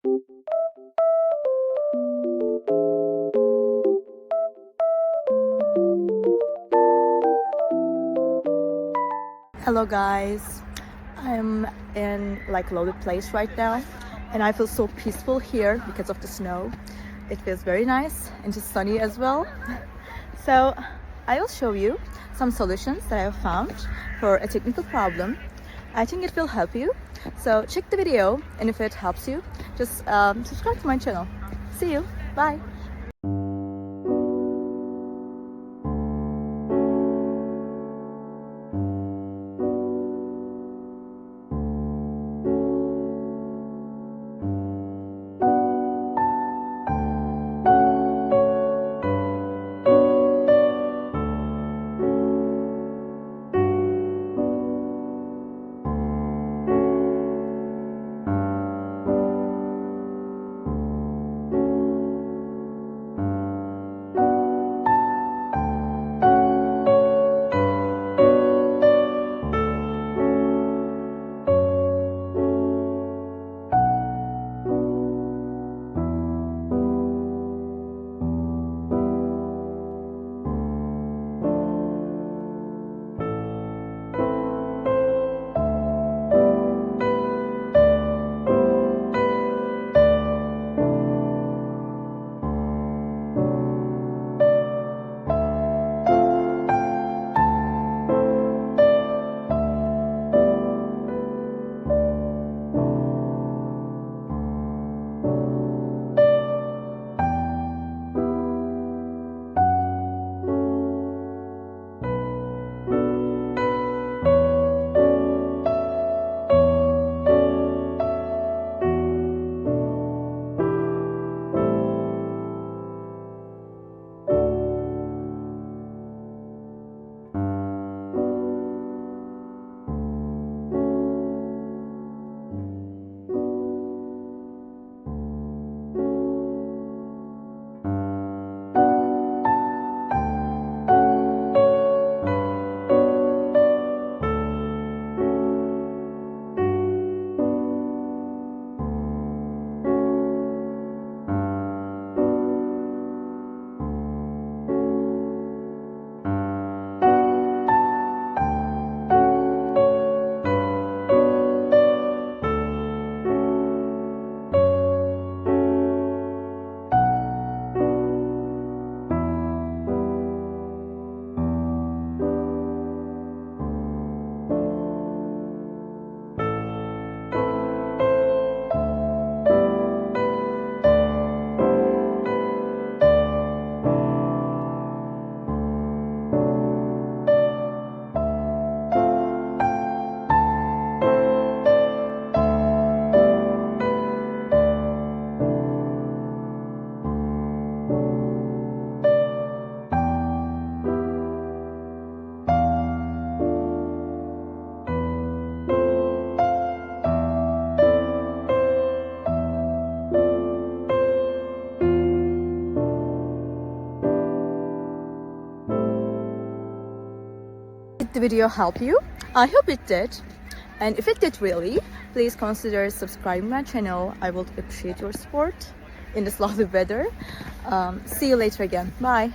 Hello guys, I'm in like loaded place right now and I feel so peaceful here because of the snow. It feels very nice and just sunny as well. So I will show you some solutions that I have found for a technical problem. I think it will help you. So check the video, and if it helps you, just subscribe to my channel. See you. Bye. Did the video help you? I hope it did. And if it did really, please consider subscribing my channel. I would appreciate your support in this lovely weather. See you later again. Bye.